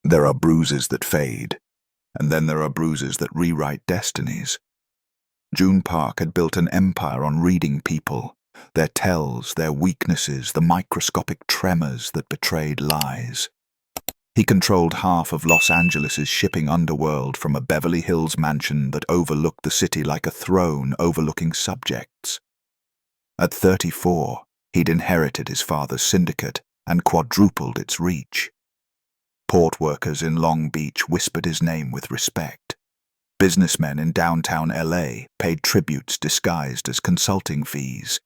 There are bruises that fade, and then there are bruises that rewrite destinies. Joon Park had built an empire on reading people, their tells, their weaknesses, the microscopic tremors that betrayed lies. He controlled half of Los Angeles' shipping underworld from a Beverly Hills mansion that overlooked the city like a throne overlooking subjects. At 34, he'd inherited his father's syndicate and quadrupled its reach. Port workers in Long Beach whispered his name with respect. Businessmen in downtown LA paid tributes disguised as consulting fees.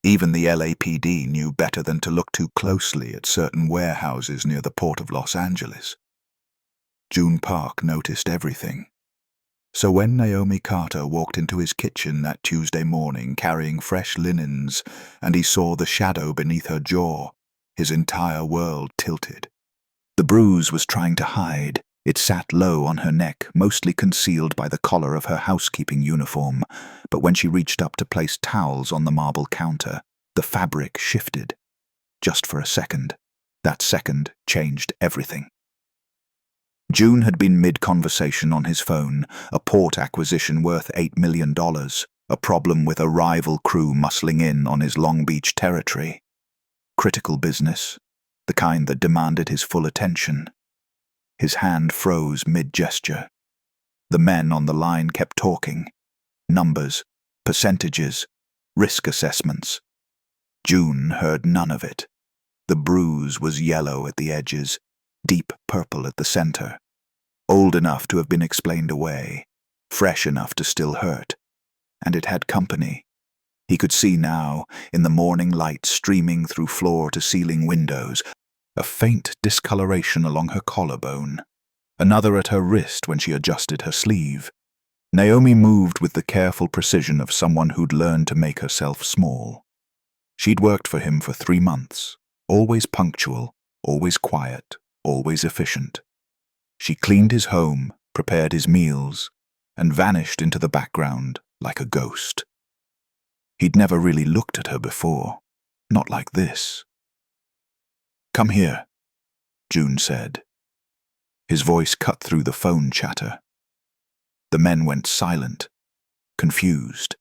Even the LAPD knew better than to look too closely at certain warehouses near the port of Los Angeles. Joon Park noticed everything. So when Naomi Carter walked into his kitchen that Tuesday morning carrying fresh linens, and he saw the shadow beneath her jaw, his entire world tilted. The bruise was trying to hide. It sat low on her neck, mostly concealed by the collar of her housekeeping uniform, but when she reached up to place towels on the marble counter, the fabric shifted. Just for a second. That second changed everything. Joon had been mid-conversation on his phone, a port acquisition worth $8 million, a problem with a rival crew muscling in on his Long Beach territory. Critical business, the kind that demanded his full attention. His hand froze mid-gesture. The men on the line kept talking. Numbers, percentages, risk assessments. Joon heard none of it. The bruise was yellow at the edges, deep purple at the center. Old enough to have been explained away, fresh enough to still hurt. And it had company. He could see now, in the morning light streaming through floor-to-ceiling windows, a faint discoloration along her collarbone, another at her wrist when she adjusted her sleeve. Naomi moved with the careful precision of someone who'd learned to make herself small. She'd worked for him for 3 months, always punctual, always quiet, always efficient. She cleaned his home, prepared his meals, and vanished into the background like a ghost. He'd never really looked at her before, not like this. "Come here," Joon said. His voice cut through the phone chatter. The men went silent, confused.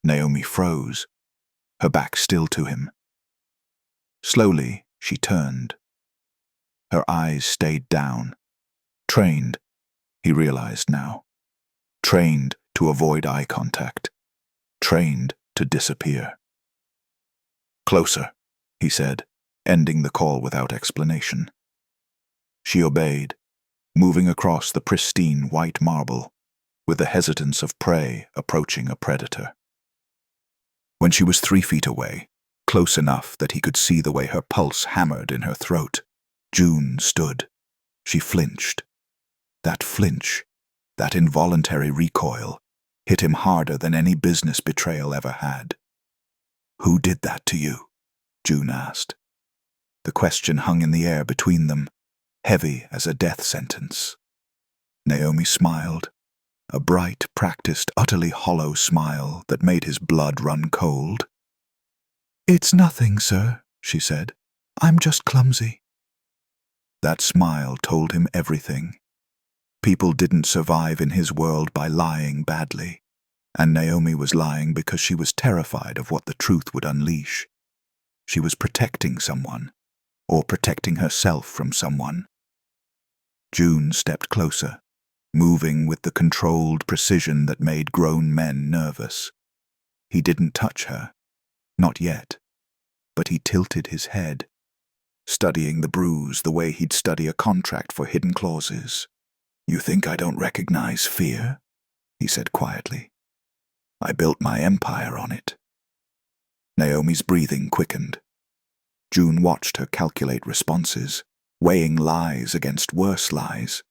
Naomi froze, her back still to him. Slowly, she turned. Her eyes stayed down. Trained, he realized now. Trained to avoid eye contact. Trained to disappear. "Closer," he said, ending the call without explanation. She obeyed, moving across the pristine white marble, with the hesitance of prey approaching a predator. When she was 3 feet away, close enough that he could see the way her pulse hammered in her throat, Joon stood. She flinched. That flinch, that involuntary recoil, hit him harder than any business betrayal ever had. "Who did that to you?" Joon asked. The question hung in the air between them, heavy as a death sentence. Naomi smiled, a bright, practiced, utterly hollow smile that made his blood run cold. "It's nothing, sir," she said. "I'm just clumsy." That smile told him everything. People didn't survive in his world by lying badly, and Naomi was lying because she was terrified of what the truth would unleash. She was protecting someone, or protecting herself from someone. Joon stepped closer, moving with the controlled precision that made grown men nervous. He didn't touch her, not yet, but he tilted his head, studying the bruise the way he'd study a contract for hidden clauses. "You think I don't recognize fear?" he said quietly. "I built my empire on it." Naomi's breathing quickened. Joon watched her calculate responses, weighing lies against worse lies.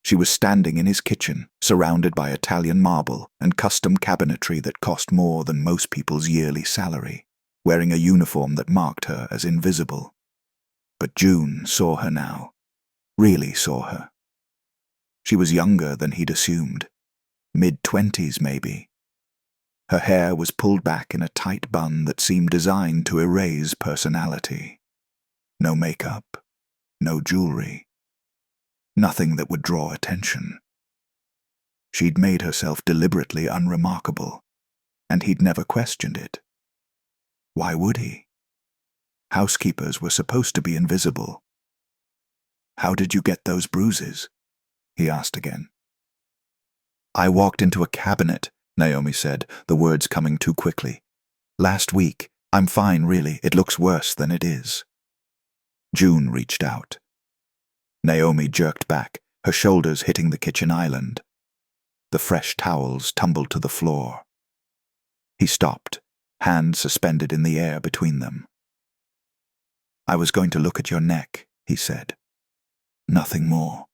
She was standing in his kitchen, surrounded by Italian marble and custom cabinetry that cost more than most people's yearly salary, wearing a uniform that marked her as invisible. But Joon saw her now, really saw her. She was younger than he'd assumed, mid-20s maybe. Her hair was pulled back in a tight bun that seemed designed to erase personality. No makeup, no jewelry, Nothing that would draw attention. She'd made herself deliberately unremarkable, and he'd never questioned it. Why would he? Housekeepers were supposed to be invisible. "How did you get those bruises?" he asked again. "I walked into a cabinet," Naomi said, the words coming too quickly. "Last week. I'm fine, really. It looks worse than it is." Joon reached out. Naomi jerked back, her shoulders hitting the kitchen island. The fresh towels tumbled to the floor. He stopped, hands suspended in the air between them. "I was going to look at your neck," he said. Nothing more.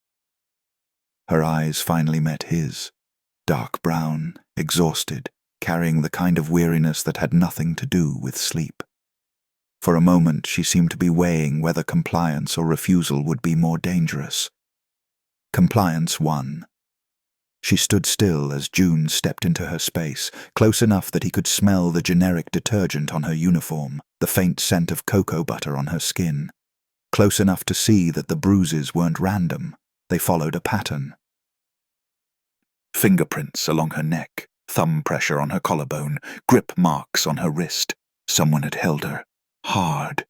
Her eyes finally met his, dark brown, exhausted, carrying the kind of weariness that had nothing to do with sleep. For a moment she seemed to be weighing whether compliance or refusal would be more dangerous. Compliance won. She stood still as Joon stepped into her space, close enough that he could smell the generic detergent on her uniform, the faint scent of cocoa butter on her skin. Close enough to see that the bruises weren't random, they followed a pattern. Fingerprints along her neck, thumb pressure on her collarbone, grip marks on her wrist. Someone had held her. Hard.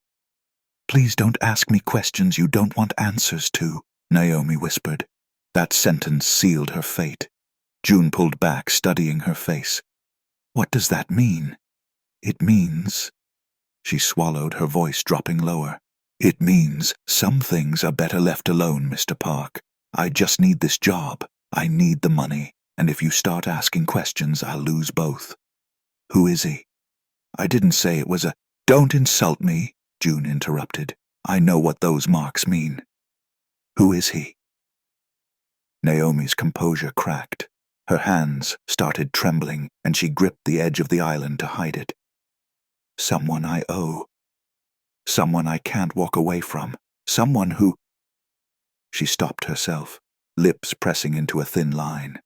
"Please don't ask me questions you don't want answers to," Naomi whispered. That sentence sealed her fate. Joon pulled back, studying her face. "What does that mean?" "It means—" She swallowed, her voice dropping lower. "It means some things are better left alone, Mr. Park. I just need this job. I need the money, and if you start asking questions, I'll lose both." "Who is he?" "I didn't say it was a—" "Don't insult me," Joon interrupted. "I know what those marks mean." "Who is he?" Naomi's composure cracked. Her hands started trembling, and she gripped the edge of the island to hide it. "Someone I owe. Someone I can't walk away from. Someone who—" She stopped herself, lips pressing into a thin line.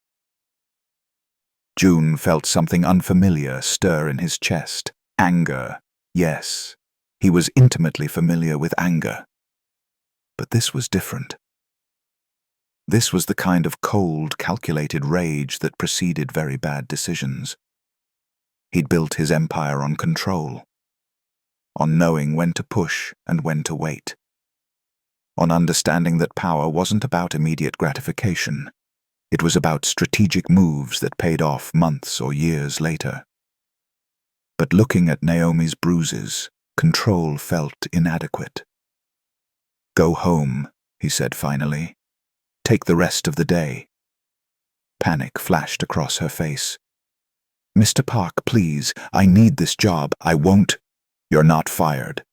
Joon felt something unfamiliar stir in his chest. Anger. Yes, he was intimately familiar with anger. But this was different. This was the kind of cold, calculated rage that preceded very bad decisions. He'd built his empire on control, on knowing when to push and when to wait, on understanding that power wasn't about immediate gratification. It was about strategic moves that paid off months or years later. But looking at Naomi's bruises, control felt inadequate. "Go home," he said finally. "Take the rest of the day." Panic flashed across her face. "Mr. Park, please, I need this job. I won't—" "You're not fired."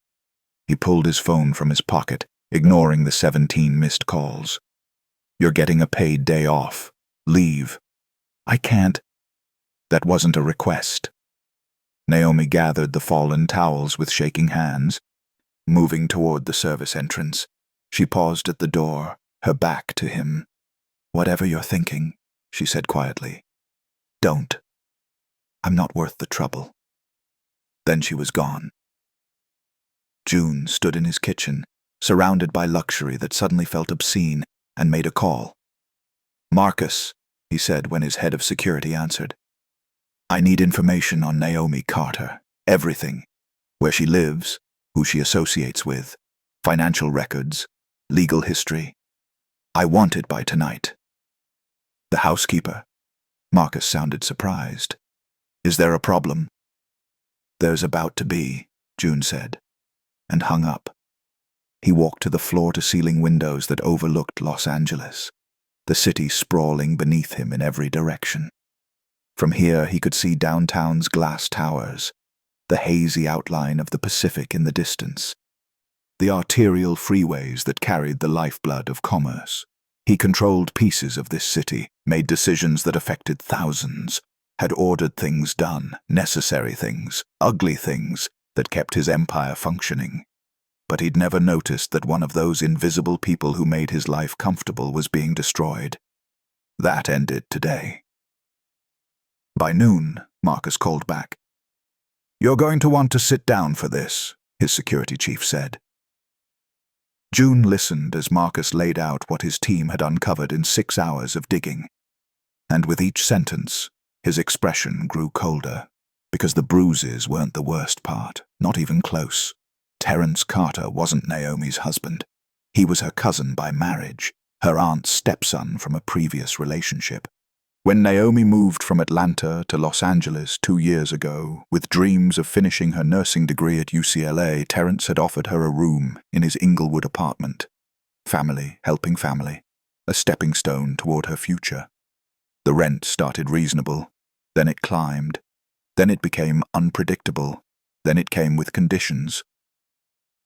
He pulled his phone from his pocket, ignoring the 17 missed calls. "You're getting a paid day off. Leave." "I can't." That wasn't a request. Naomi gathered the fallen towels with shaking hands. Moving toward the service entrance, she paused at the door, her back to him. "Whatever you're thinking," she said quietly. "Don't. I'm not worth the trouble." Then she was gone. Joon stood in his kitchen, surrounded by luxury that suddenly felt obscene, and made a call. "Marcus," he said when his head of security answered. "I need information on Naomi Carter. Everything. Where she lives, who she associates with, financial records, legal history. I want it by tonight." "The housekeeper?" Marcus sounded surprised. "Is there a problem?" "There's about to be," Joon said, and hung up. He walked to the floor-to-ceiling windows that overlooked Los Angeles, the city sprawling beneath him in every direction. From here he could see downtown's glass towers, the hazy outline of the Pacific in the distance, the arterial freeways that carried the lifeblood of commerce. He controlled pieces of this city, made decisions that affected thousands, had ordered things done, necessary things, ugly things, that kept his empire functioning. But he'd never noticed that one of those invisible people who made his life comfortable was being destroyed. That ended today. By noon, Marcus called back. "You're going to want to sit down for this," his security chief said. Joon listened as Marcus laid out what his team had uncovered in 6 hours of digging. And with each sentence, his expression grew colder, because the bruises weren't the worst part, not even close. Terence Carter wasn't Naomi's husband. He was her cousin by marriage, her aunt's stepson from a previous relationship. When Naomi moved from Atlanta to Los Angeles 2 years ago, with dreams of finishing her nursing degree at UCLA, Terence had offered her a room in his Inglewood apartment. Family helping family, a stepping stone toward her future. The rent started reasonable, then it climbed, then it became unpredictable, then it came with conditions.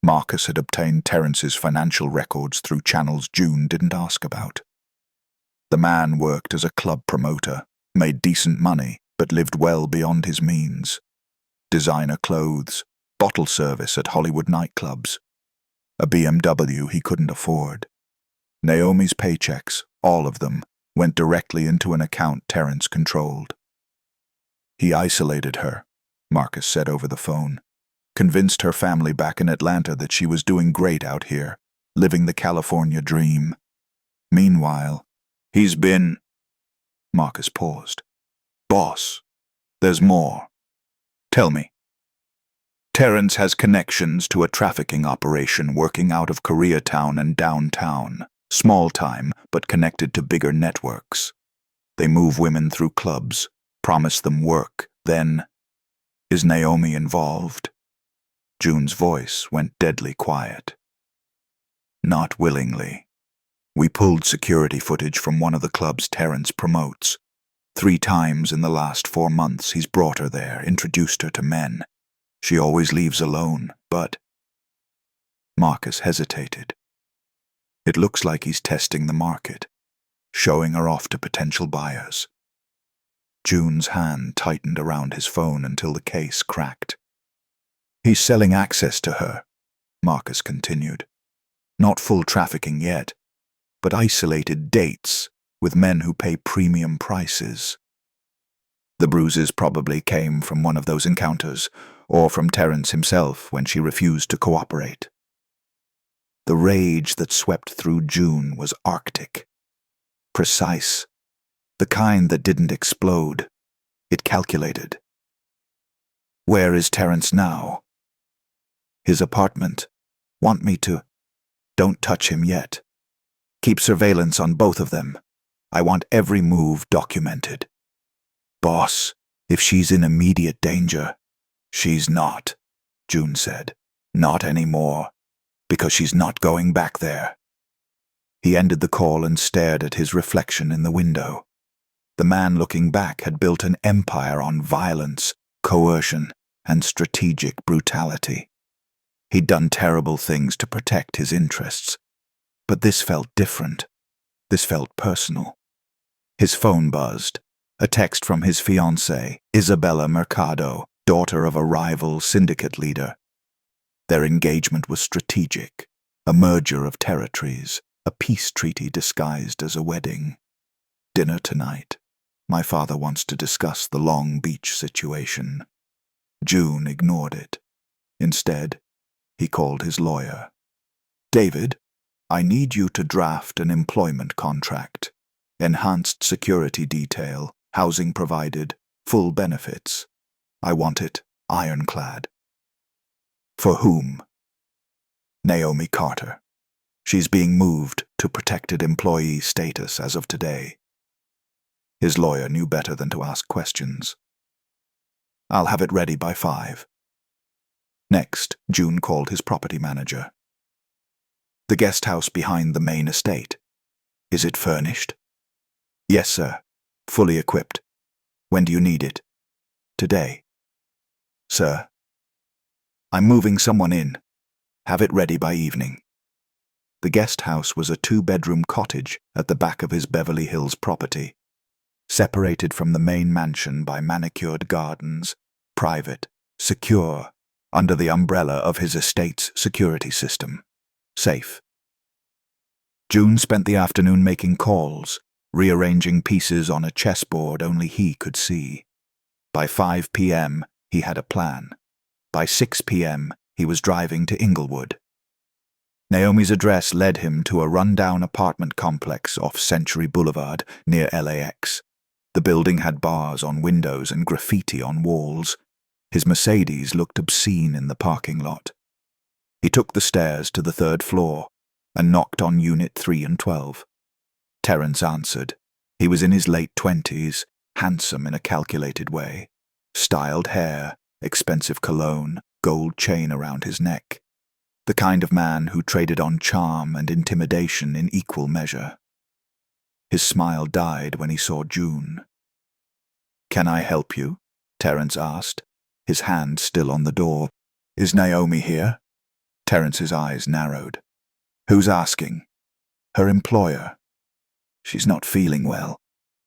Marcus had obtained Terence's financial records through channels Joon didn't ask about. The man worked as a club promoter, made decent money, but lived well beyond his means. Designer clothes, bottle service at Hollywood nightclubs. A BMW he couldn't afford. Naomi's paychecks, all of them, went directly into an account Terence controlled. He isolated her, Marcus said over the phone. Convinced her family back in Atlanta that she was doing great out here, living the California dream. Meanwhile, he's been... Marcus paused. Boss, there's more. Tell me. Terence has connections to a trafficking operation working out of Koreatown and downtown. Small time, but connected to bigger networks. They move women through clubs, promise them work, then... Is Naomi involved? Joon's voice went deadly quiet. Not willingly. We pulled security footage from one of the clubs Terence promotes. 3 times in the last 4 months he's brought her there, introduced her to men. She always leaves alone, but... Marcus hesitated. It looks like he's testing the market, showing her off to potential buyers. Joon's hand tightened around his phone until the case cracked. He's selling access to her, Marcus continued. Not full trafficking yet, but isolated dates with men who pay premium prices. The bruises probably came from one of those encounters, or from Terence himself when she refused to cooperate. The rage that swept through Joon was arctic, precise, the kind that didn't explode. It calculated. Where is Terence now? His apartment. Want me to? Don't touch him yet. Keep surveillance on both of them. I want every move documented. Boss, if she's in immediate danger. She's not, Joon said. Not anymore. Because she's not going back there. He ended the call and stared at his reflection in the window. The man looking back had built an empire on violence, coercion, and strategic brutality. He'd done terrible things to protect his interests. But this felt different. This felt personal. His phone buzzed. A text from his fiancée, Isabella Mercado, daughter of a rival syndicate leader. Their engagement was strategic, a merger of territories, a peace treaty disguised as a wedding. Dinner tonight. My father wants to discuss the Long Beach situation. Joon ignored it. Instead, he called his lawyer. David, I need you to draft an employment contract. Enhanced security detail, housing provided, full benefits. I want it ironclad. For whom? Naomi Carter. She's being moved to protected employee status as of today. His lawyer knew better than to ask questions. I'll have it ready by 5. Next, Joon called his property manager. The guest house behind the main estate. Is it furnished? Yes, sir. Fully equipped. When do you need it? Today. Sir. I'm moving someone in. Have it ready by evening. The guest house was a 2-bedroom cottage at the back of his Beverly Hills property, separated from the main mansion by manicured gardens, private, secure, under the umbrella of his estate's security system. Safe. Joon spent the afternoon making calls, rearranging pieces on a chessboard only he could see. By 5 p.m., he had a plan. By 6 p.m., he was driving to Inglewood. Naomi's address led him to a rundown apartment complex off Century Boulevard near LAX. The building had bars on windows and graffiti on walls. His Mercedes looked obscene in the parking lot. He took the stairs to the third floor and knocked on Unit 3 and 12. Terence answered. He was in his late 20s, handsome in a calculated way. Styled hair, expensive cologne, gold chain around his neck. The kind of man who traded on charm and intimidation in equal measure. His smile died when he saw Joon. "Can I help you?" Terence asked, his hand still on the door. "Is Naomi here?" Terence's eyes narrowed. "Who's asking?" "Her employer. She's not feeling well.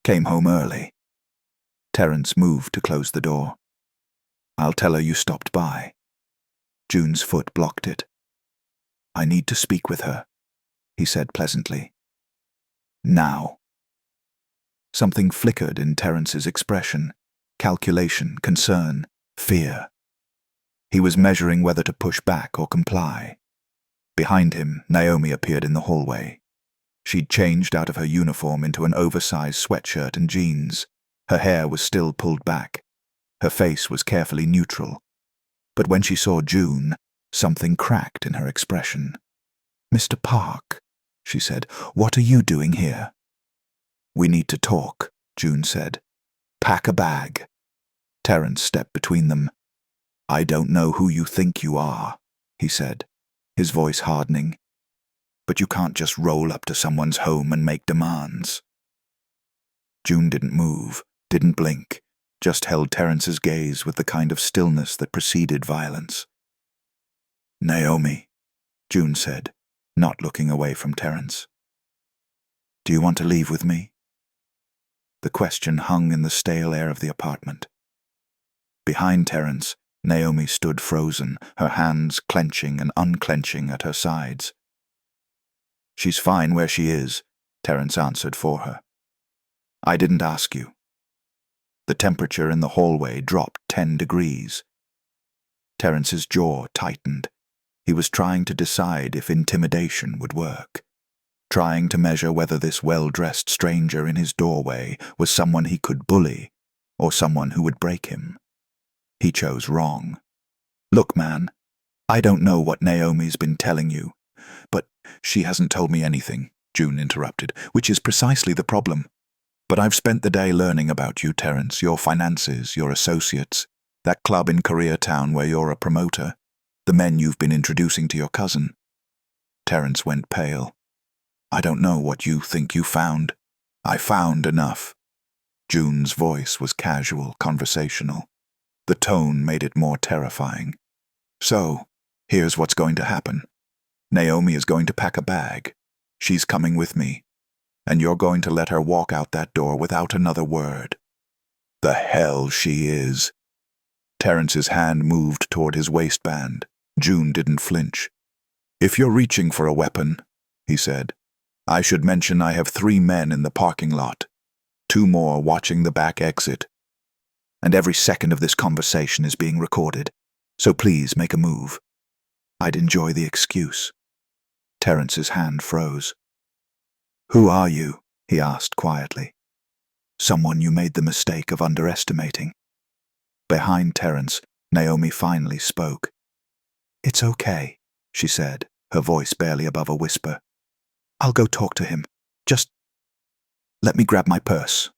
Came home early." Terence moved to close the door. "I'll tell her you stopped by." Joon's foot blocked it. "I need to speak with her," he said pleasantly. "Now." Something flickered in Terence's expression. Calculation, concern, fear. He was measuring whether to push back or comply. Behind him, Naomi appeared in the hallway. She'd changed out of her uniform into an oversized sweatshirt and jeans. Her hair was still pulled back. Her face was carefully neutral. But when she saw Joon, something cracked in her expression. "Mr. Park," she said, "what are you doing here?" "We need to talk," Joon said. "Pack a bag." Terence stepped between them. "I don't know who you think you are," he said, his voice hardening. "But you can't just roll up to someone's home and make demands." Joon didn't move, didn't blink, just held Terence's gaze with the kind of stillness that preceded violence. "Naomi," Joon said, not looking away from Terence. "Do you want to leave with me?" The question hung in the stale air of the apartment. Behind Terence, Naomi stood frozen, her hands clenching and unclenching at her sides. "She's fine where she is," Terence answered for her. "I didn't ask you." The temperature in the hallway dropped 10 degrees. Terence's jaw tightened. He was trying to decide if intimidation would work. Trying to measure whether this well-dressed stranger in his doorway was someone he could bully or someone who would break him. He chose wrong. "Look, man, I don't know what Naomi's been telling you, but she hasn't told me anything," Joon interrupted, "which is precisely the problem. But I've spent the day learning about you, Terence, your finances, your associates, that club in Koreatown where you're a promoter, the men you've been introducing to your cousin." Terence went pale. "I don't know what you think you found." "I found enough." Joon's voice was casual, conversational. The tone made it more terrifying. "So, here's what's going to happen. Naomi is going to pack a bag. She's coming with me. And you're going to let her walk out that door without another word." "The hell she is." Terence's hand moved toward his waistband. Joon didn't flinch. "If you're reaching for a weapon," he said, "I should mention I have 3 men in the parking lot, 2 more watching the back exit. And every second of this conversation is being recorded, so please make a move." "I'd enjoy the excuse." Terence's hand froze. "Who are you?" he asked quietly. "Someone you made the mistake of underestimating." Behind Terence, Naomi finally spoke. "It's okay," she said, her voice barely above a whisper. "I'll go talk to him. Just let me grab my purse."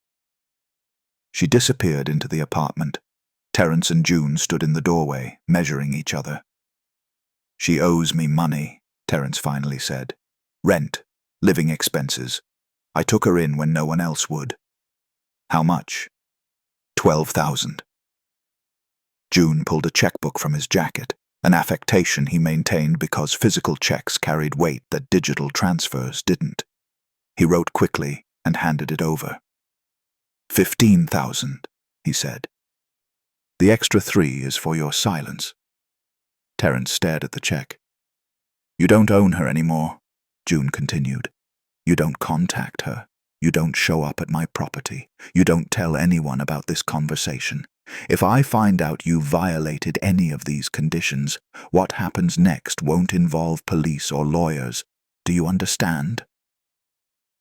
She disappeared into the apartment. Terence and Joon stood in the doorway, measuring each other. "She owes me money," Terence finally said. "Rent, living expenses. I took her in when no one else would." "How much?" $12,000. Joon pulled a checkbook from his jacket, an affectation he maintained because physical checks carried weight that digital transfers didn't. He wrote quickly and handed it over. $15,000, he said. "The extra 3 is for your silence." Terence stared at the check. "You don't own her anymore," Joon continued. "You don't contact her. You don't show up at my property. You don't tell anyone about this conversation. If I find out you violated any of these conditions, what happens next won't involve police or lawyers. Do you understand?"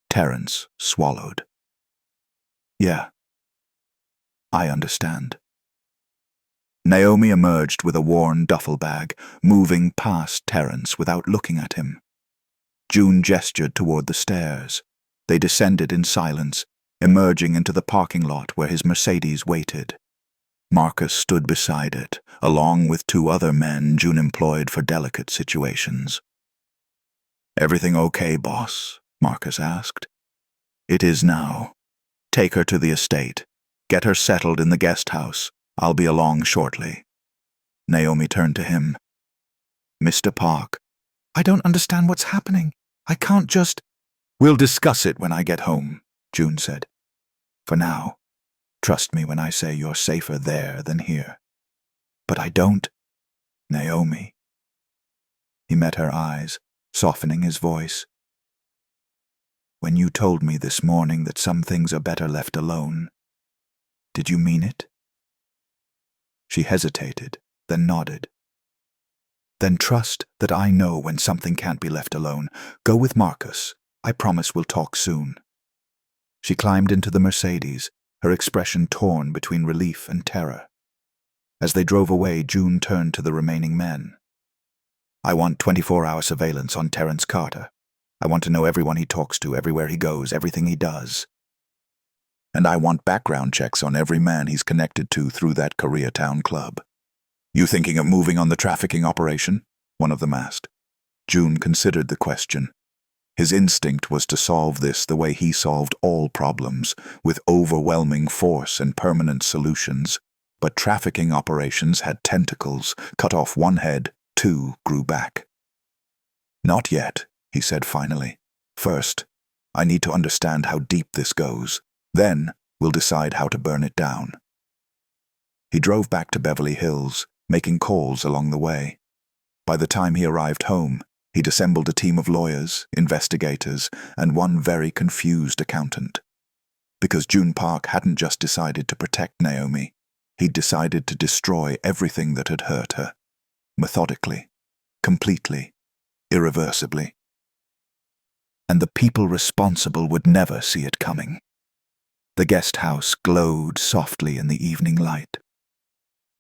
Terence swallowed. "Yeah, I understand." Naomi emerged with a worn duffel bag, moving past Terence without looking at him. Joon gestured toward the stairs. They descended in silence, emerging into the parking lot where his Mercedes waited. Marcus stood beside it, along with two other men Joon employed for delicate situations. "Everything okay, boss?" Marcus asked. "It is now. Take her to the estate. Get her settled in the guest house. I'll be along shortly." Naomi turned to him. "Mr. Park, I don't understand what's happening. I can't just—" "We'll discuss it when I get home," Joon said. "For now, trust me when I say you're safer there than here." "But I don't—" "Naomi." He met her eyes, softening his voice. "When you told me this morning that some things are better left alone, did you mean it?" She hesitated, then nodded. "Then trust that I know when something can't be left alone. Go with Marcus. I promise we'll talk soon." She climbed into the Mercedes, her expression torn between relief and terror. As they drove away, Joon turned to the remaining men. "I want 24-hour surveillance on Terence Carter. I want to know everyone he talks to, everywhere he goes, everything he does. And I want background checks on every man he's connected to through that Koreatown club." "You thinking of moving on the trafficking operation?" one of them asked. Joon considered the question. His instinct was to solve this the way he solved all problems, with overwhelming force and permanent solutions. But trafficking operations had tentacles. Cut off one head, two grew back. "Not yet," he said finally. "First, I need to understand how deep this goes. Then, we'll decide how to burn it down." He drove back to Beverly Hills, making calls along the way. By the time he arrived home, he'd assembled a team of lawyers, investigators, and one very confused accountant. Because Joon Park hadn't just decided to protect Naomi, he'd decided to destroy everything that had hurt her. Methodically, completely, irreversibly. And the people responsible would never see it coming. The guest house glowed softly in the evening light.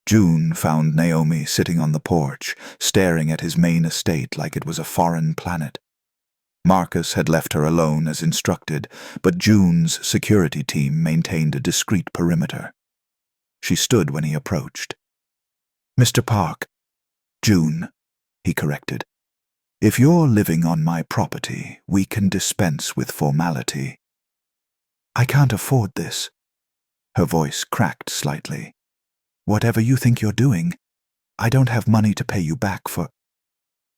Joon found Naomi sitting on the porch, staring at his main estate like it was a foreign planet. Marcus had left her alone as instructed, but Joon's security team maintained a discreet perimeter. She stood when he approached. "Mr. Park." "Joon," he corrected. "If you're living on my property, we can dispense with formality." "I can't afford this." Her voice cracked slightly. "Whatever you think you're doing, I don't have money to pay you back for—"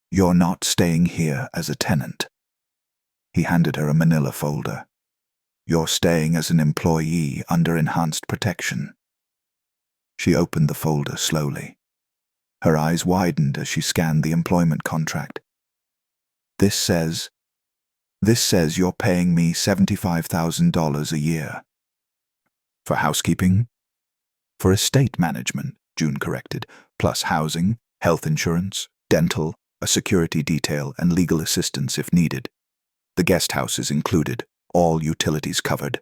"You're not staying here as a tenant." He handed her a manila folder. "You're staying as an employee under enhanced protection." She opened the folder slowly. Her eyes widened as she scanned the employment contract. This says you're paying me $75,000 a year." "For housekeeping?" "For estate management," Joon corrected, "plus housing, health insurance, dental, a security detail, and legal assistance if needed. The guest house is included, all utilities covered."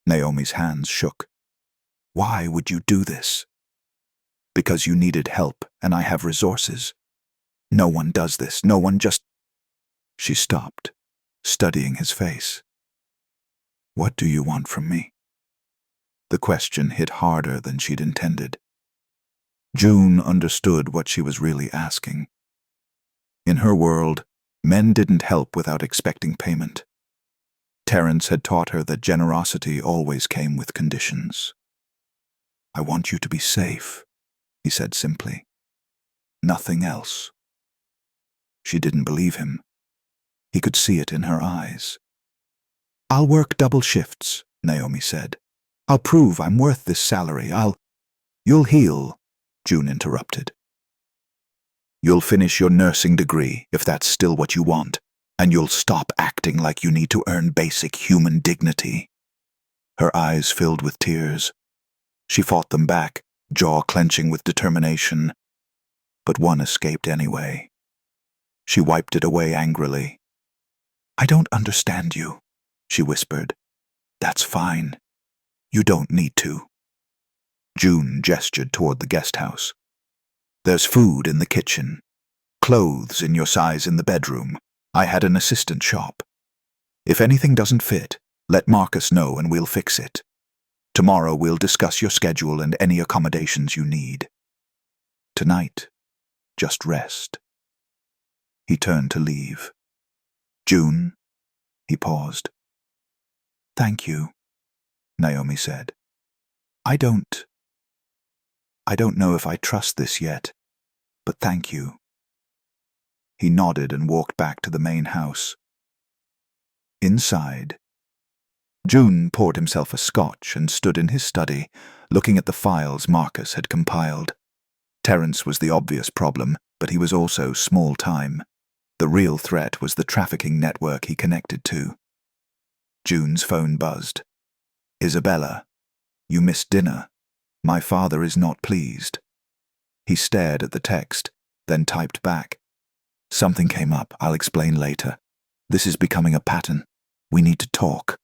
Naomi's hands shook. "Why would you do this?" "Because you needed help, and I have resources. No one does this, no one just—" She stopped, studying his face. "What do you want from me?" The question hit harder than she'd intended. Joon understood what she was really asking. In her world, men didn't help without expecting payment. Terence had taught her that generosity always came with conditions. "I want you to be safe," he said simply. "Nothing else." She didn't believe him. He could see it in her eyes. "I'll work double shifts," Naomi said. "I'll prove I'm worth this salary. You'll heal," Joon interrupted. "You'll finish your nursing degree, if that's still what you want, and you'll stop acting like you need to earn basic human dignity." Her eyes filled with tears. She fought them back, jaw clenching with determination. But one escaped anyway. She wiped it away angrily. "I don't understand you," she whispered. "That's fine. You don't need to." Joon gestured toward the guest house. "There's food in the kitchen. Clothes in your size in the bedroom. I had an assistant shop. If anything doesn't fit, let Marcus know and we'll fix it. Tomorrow we'll discuss your schedule and any accommodations you need. Tonight, just rest." He turned to leave. "Joon," he paused. "Thank you," Naomi said. I don't know if I trust this yet, but thank you." He nodded and walked back to the main house. Inside, Joon poured himself a scotch and stood in his study, looking at the files Marcus had compiled. Terence was the obvious problem, but he was also small time. The real threat was the trafficking network he connected to. Joon's phone buzzed. "Isabella, you missed dinner. My father is not pleased." He stared at the text, then typed back. "Something came up. I'll explain later. This is becoming a pattern. We need to talk."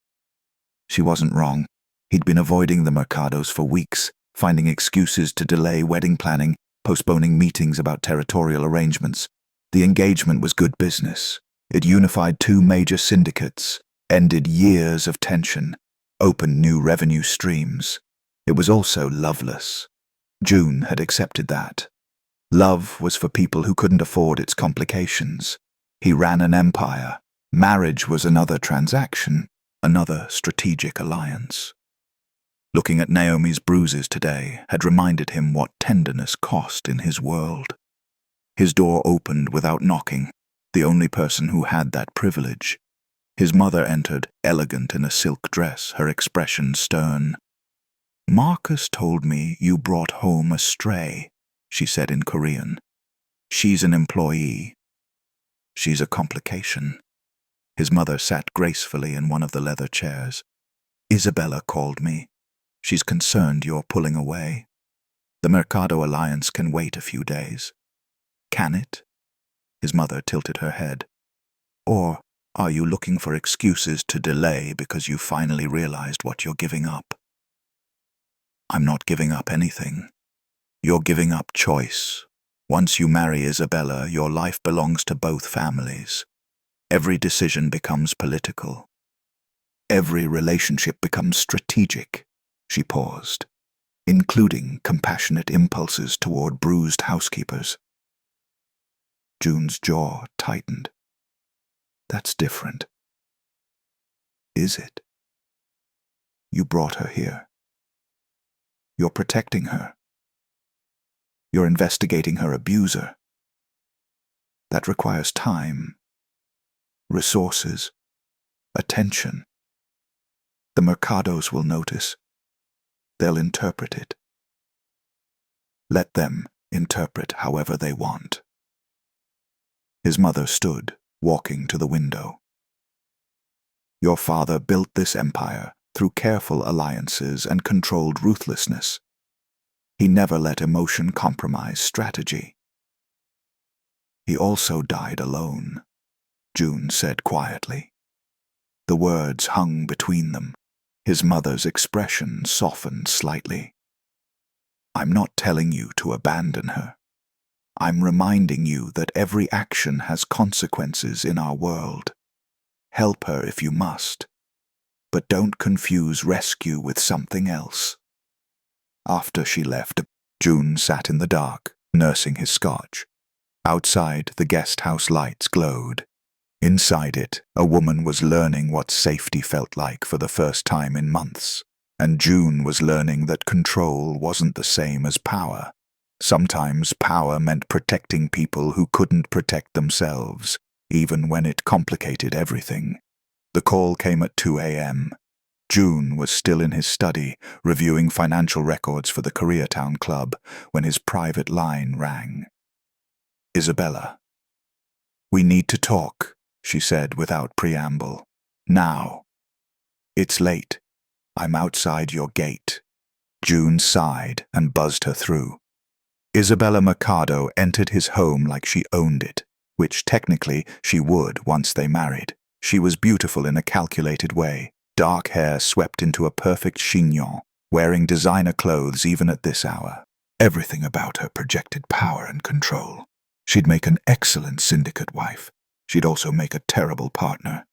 She wasn't wrong. He'd been avoiding the Mercados for weeks, finding excuses to delay wedding planning, postponing meetings about territorial arrangements. The engagement was good business. It unified two major syndicates, ended years of tension, opened new revenue streams. It was also loveless. Joon had accepted that. Love was for people who couldn't afford its complications. He ran an empire. Marriage was another transaction, another strategic alliance. Looking at Naomi's bruises today had reminded him what tenderness cost in his world. His door opened without knocking, the only person who had that privilege. His mother entered, elegant in a silk dress, her expression stern. "Marcus told me you brought home a stray," she said in Korean. "She's an employee." "She's a complication." His mother sat gracefully in one of the leather chairs. "Isabella called me. She's concerned you're pulling away. The Mercado Alliance can wait a few days." "Can it?" His mother tilted her head. "Or are you looking for excuses to delay because you finally realized what you're giving up?" "I'm not giving up anything. You're giving up choice. Once you marry Isabella, your life belongs to both families. Every decision becomes political. Every relationship becomes strategic." She paused, "including compassionate impulses toward bruised housekeepers." Joon's jaw tightened. "That's different." "Is it? You brought her here. You're protecting her. You're investigating her abuser. That requires time, resources, attention. The Mercados will notice. They'll interpret it. Let them interpret however they want." His mother stood, walking to the window. "Your father built this empire through careful alliances and controlled ruthlessness. He never let emotion compromise strategy." "He also died alone," Joon said quietly. The words hung between them. His mother's expression softened slightly. "I'm not telling you to abandon her. I'm reminding you that every action has consequences in our world. Help her if you must, but don't confuse rescue with something else." After she left, Joon sat in the dark, nursing his scotch. Outside, the guest house lights glowed. Inside it, a woman was learning what safety felt like for the first time in months, and Joon was learning that control wasn't the same as power. Sometimes power meant protecting people who couldn't protect themselves, even when it complicated everything. The call came at 2 a.m. Joon was still in his study, reviewing financial records for the Koreatown club, when his private line rang. "Isabella." "We need to talk," she said without preamble. "Now." "It's late. I'm outside your gate." Joon sighed and buzzed her through. Isabella Mercado entered his home like she owned it, which technically she would once they married. She was beautiful in a calculated way, dark hair swept into a perfect chignon, wearing designer clothes even at this hour. Everything about her projected power and control. She'd make an excellent syndicate wife. She'd also make a terrible partner.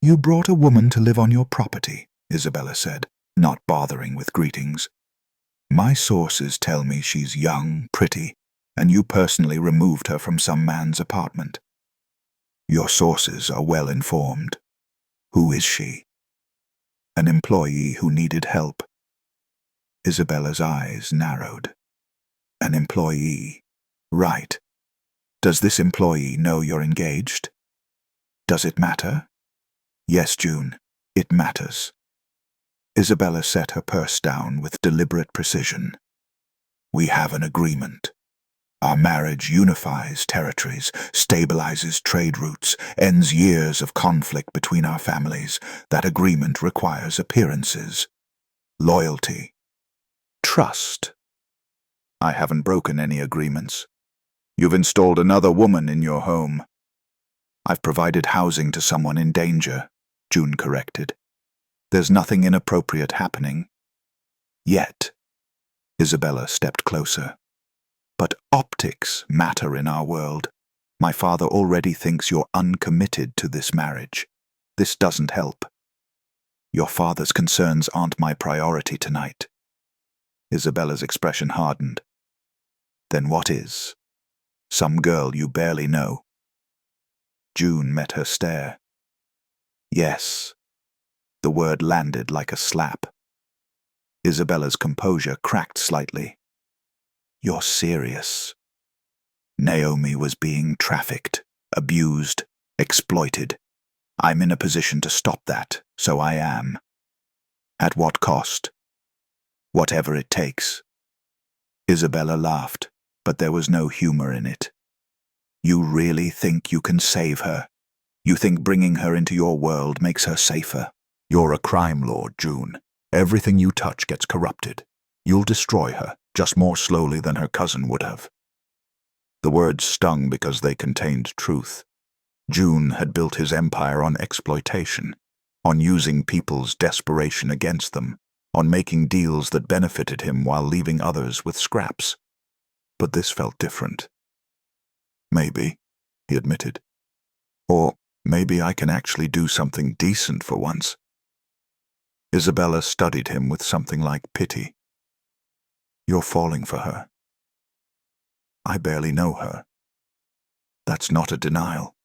"You brought a woman to live on your property," Isabella said, not bothering with greetings. "My sources tell me she's young, pretty, and you personally removed her from some man's apartment. Your sources are well informed. Who is she?" "An employee who needed help." Isabella's eyes narrowed. "An employee. Right. Does this employee know you're engaged? Does it matter?" "Yes, Joon, it matters." Isabella set her purse down with deliberate precision. "We have an agreement. Our marriage unifies territories, stabilizes trade routes, ends years of conflict between our families. That agreement requires appearances, loyalty, trust. I haven't broken any agreements. You've installed another woman in your home." "I've provided housing to someone in danger," Joon corrected. "There's nothing inappropriate happening. Yet." Isabella stepped closer. "But optics matter in our world. My father already thinks you're uncommitted to this marriage. This doesn't help. Your father's concerns aren't my priority tonight." Isabella's expression hardened. "Then what is? Some girl you barely know?" Joon met her stare. "Yes." The word landed like a slap. Isabella's composure cracked slightly. "You're serious?" "Naomi was being trafficked, abused, exploited. I'm in a position to stop that, so I am." "At what cost?" "Whatever it takes." Isabella laughed, but there was no humor in it. "You really think you can save her? You think bringing her into your world makes her safer? You're a crime lord, Joon. Everything you touch gets corrupted. You'll destroy her, just more slowly than her cousin would have." The words stung because they contained truth. Joon had built his empire on exploitation, on using people's desperation against them, on making deals that benefited him while leaving others with scraps. But this felt different. "Maybe," he admitted. "Or maybe I can actually do something decent for once." Isabella studied him with something like pity. "You're falling for her." "I barely know her." "That's not a denial."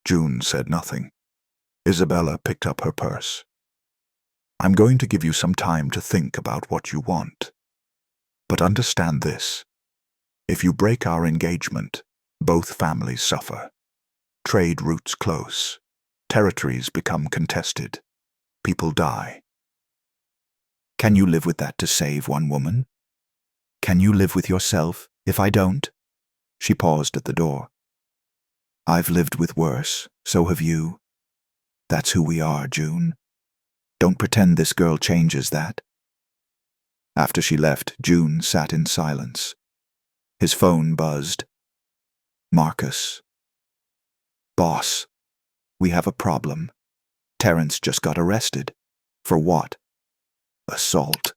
Joon said nothing. Isabella picked up her purse. "I'm going to give you some time to think about what you want. But understand this. If you break our engagement, both families suffer. Trade routes close. Territories become contested. People die. Can you live with that to save one woman? Can you live with yourself if I don't?" She paused at the door. "I've lived with worse, so have you. That's who we are, Joon. Don't pretend this girl changes that." After she left, Joon sat in silence. His phone buzzed. "Marcus." "Boss, we have a problem. Terrence just got arrested." "For what?" "Assault.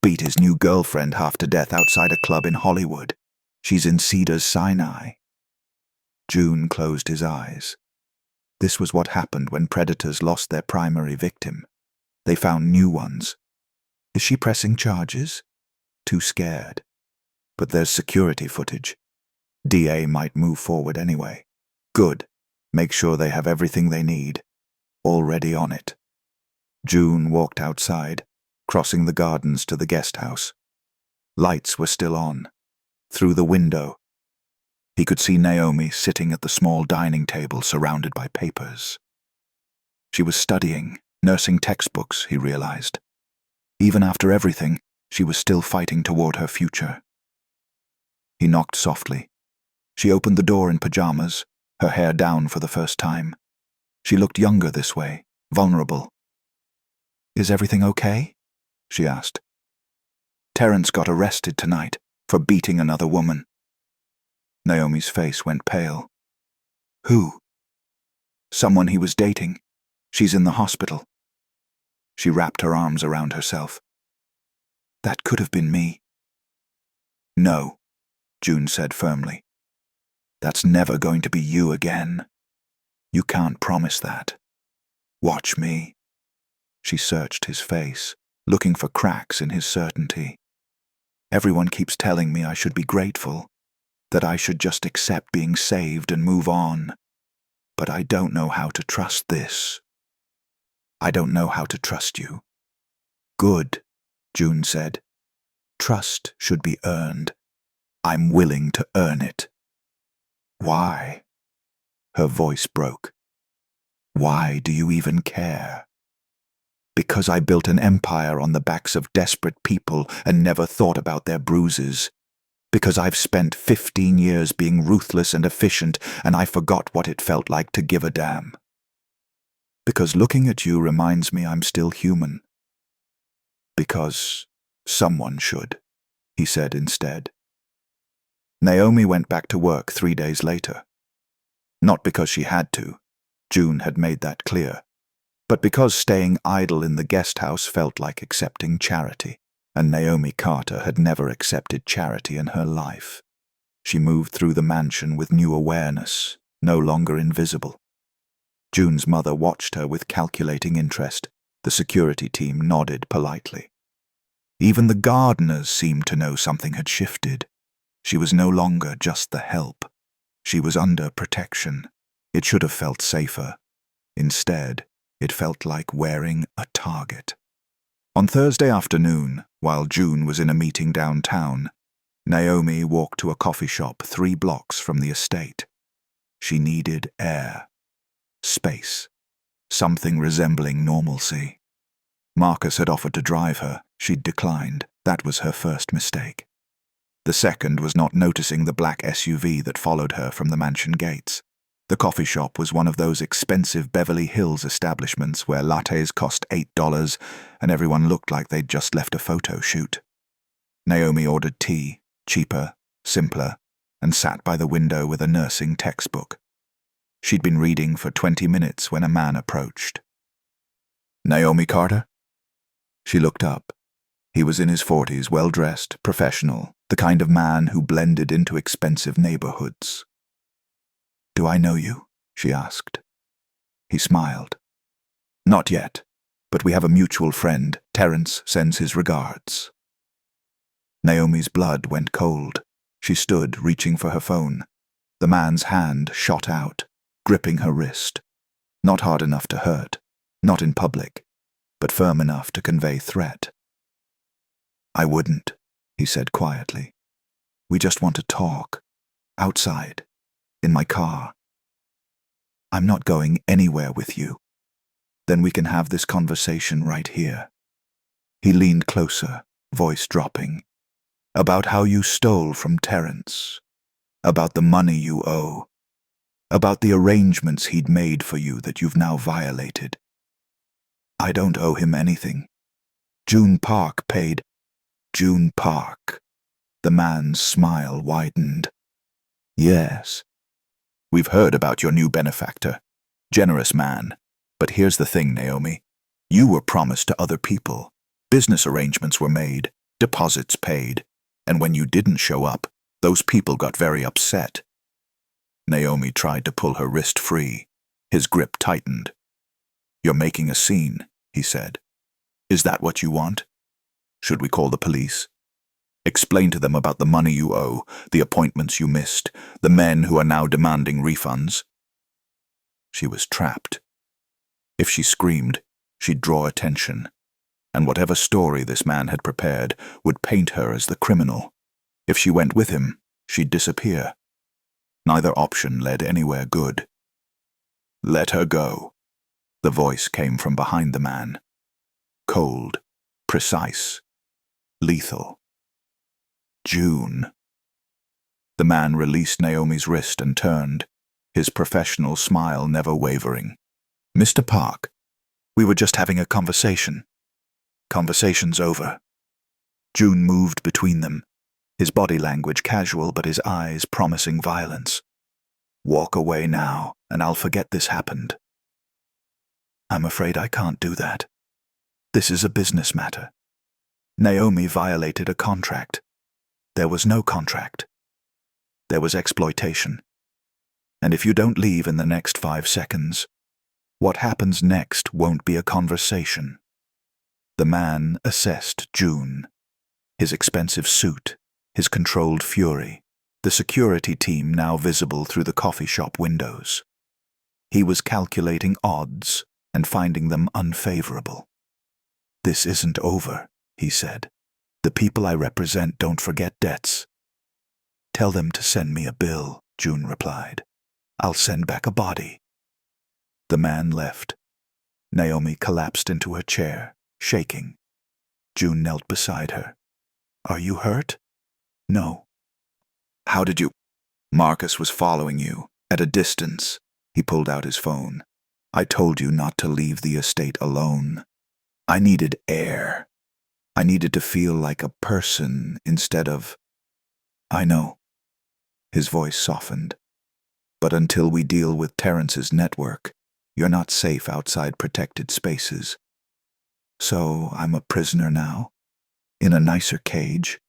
Beat his new girlfriend half to death outside a club in Hollywood. She's in Cedars-Sinai." Joon closed his eyes. This was what happened when predators lost their primary victim. They found new ones. Is she pressing charges? Too scared. But there's security footage. DA might move forward anyway. Good. Make sure they have everything they need. Already on it. Joon walked outside, crossing the gardens to the guest house. Lights were still on. Through the window, he could see Naomi sitting at the small dining table surrounded by papers. She was studying, nursing textbooks, he realized. Even after everything, she was still fighting toward her future. He knocked softly. She opened the door in pajamas, her hair down for the first time. She looked younger this way, vulnerable. "Is everything okay?" she asked. "Terence got arrested tonight for beating another woman." Naomi's face went pale. "Who?" "Someone he was dating. She's in the hospital." She wrapped her arms around herself. "That could have been me." "No," Joon said firmly. "That's never going to be you again. You can't promise that. Watch me." She searched his face, looking for cracks in his certainty. "Everyone keeps telling me I should be grateful, that I should just accept being saved and move on. But I don't know how to trust this. I don't know how to trust you." "Good," Joon said. "Trust should be earned. I'm willing to earn it." "Why?" Her voice broke. "Why do you even care?" "Because I built an empire on the backs of desperate people and never thought about their bruises. Because I've spent 15 years being ruthless and efficient, and I forgot what it felt like to give a damn. Because looking at you reminds me I'm still human. Because someone should," he said instead. Naomi went back to work 3 days later. Not because she had to. Joon had made that clear. But because staying idle in the guest house felt like accepting charity, and Naomi Carter had never accepted charity in her life. She moved through the mansion with new awareness, no longer invisible. Joon's mother watched her with calculating interest. The security team nodded politely. Even the gardeners seemed to know something had shifted. She was no longer just the help. She was under protection. It should have felt safer. Instead, it felt like wearing a target. On Thursday afternoon, while Joon was in a meeting downtown, Naomi walked to a coffee shop 3 blocks from the estate. She needed air, space, something resembling normalcy. Marcus had offered to drive her. She'd declined. That was her first mistake. The second was not noticing the black SUV that followed her from the mansion gates. The coffee shop was one of those expensive Beverly Hills establishments where lattes cost $8 and everyone looked like they'd just left a photo shoot. Naomi ordered tea, cheaper, simpler, and sat by the window with a nursing textbook. She'd been reading for 20 minutes when a man approached. "Naomi Carter?" She looked up. He was in his 40s, well-dressed, professional, the kind of man who blended into expensive neighborhoods. "Do I know you?" she asked. He smiled. "Not yet, but we have a mutual friend. Terence sends his regards." Naomi's blood went cold. She stood, reaching for her phone. The man's hand shot out, gripping her wrist. Not hard enough to hurt, not in public, but firm enough to convey threat. "I wouldn't," he said quietly. "We just want to talk. Outside. In my car." "I'm not going anywhere with you." "Then we can have this conversation right here." He leaned closer, voice dropping. "About how you stole from Terence. About the money you owe. About the arrangements he'd made for you that you've now violated." "I don't owe him anything. Joon Park paid." "Joon Park." The man's smile widened. "Yes. We've heard about your new benefactor. Generous man. But here's the thing, Naomi. You were promised to other people. Business arrangements were made, deposits paid, and when you didn't show up, those people got very upset." Naomi tried to pull her wrist free. His grip tightened. "You're making a scene," he said. "Is that what you want? Should we call the police? Explain to them about the money you owe, the appointments you missed, the men who are now demanding refunds." She was trapped. If she screamed, she'd draw attention, and whatever story this man had prepared would paint her as the criminal. If she went with him, she'd disappear. Neither option led anywhere good. "Let her go." The voice came from behind the man. Cold, precise, lethal. "Joon." The man released Naomi's wrist and turned, his professional smile never wavering. "Mr. Park, we were just having a conversation." Conversation's over. Joon moved between them, his body language casual but his eyes promising violence. Walk away now, and I'll forget this happened. I'm afraid I can't do that. This is a business matter. Naomi violated a contract. There was no contract. There was exploitation. And if you don't leave in the next 5 seconds, what happens next won't be a conversation. The man assessed Joon. His expensive suit, his controlled fury, the security team now visible through the coffee shop windows. He was calculating odds and finding them unfavorable. This isn't over, he said. The people I represent don't forget debts. Tell them to send me a bill, Joon replied. I'll send back a body. The man left. Naomi collapsed into her chair, shaking. Joon knelt beside her. Are you hurt? No. How did you? Marcus was following you, at a distance. He pulled out his phone. I told you not to leave the estate alone. I needed air. I needed to feel like a person instead of... I know. His voice softened. But until we deal with Terrence's network, you're not safe outside protected spaces. So I'm a prisoner now? In a nicer cage?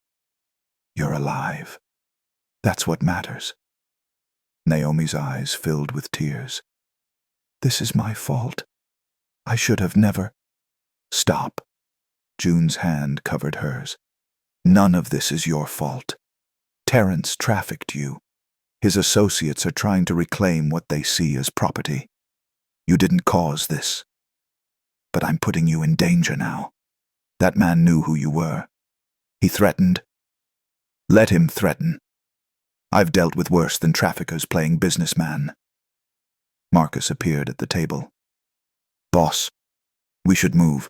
You're alive. That's what matters. Naomi's eyes filled with tears. This is my fault. I should have never... Stop. Joon's hand covered hers. None of this is your fault. Terrence trafficked you. His associates are trying to reclaim what they see as property. You didn't cause this. But I'm putting you in danger now. That man knew who you were. He threatened. Let him threaten. I've dealt with worse than traffickers playing businessman. Marcus appeared at the table. Boss, we should move.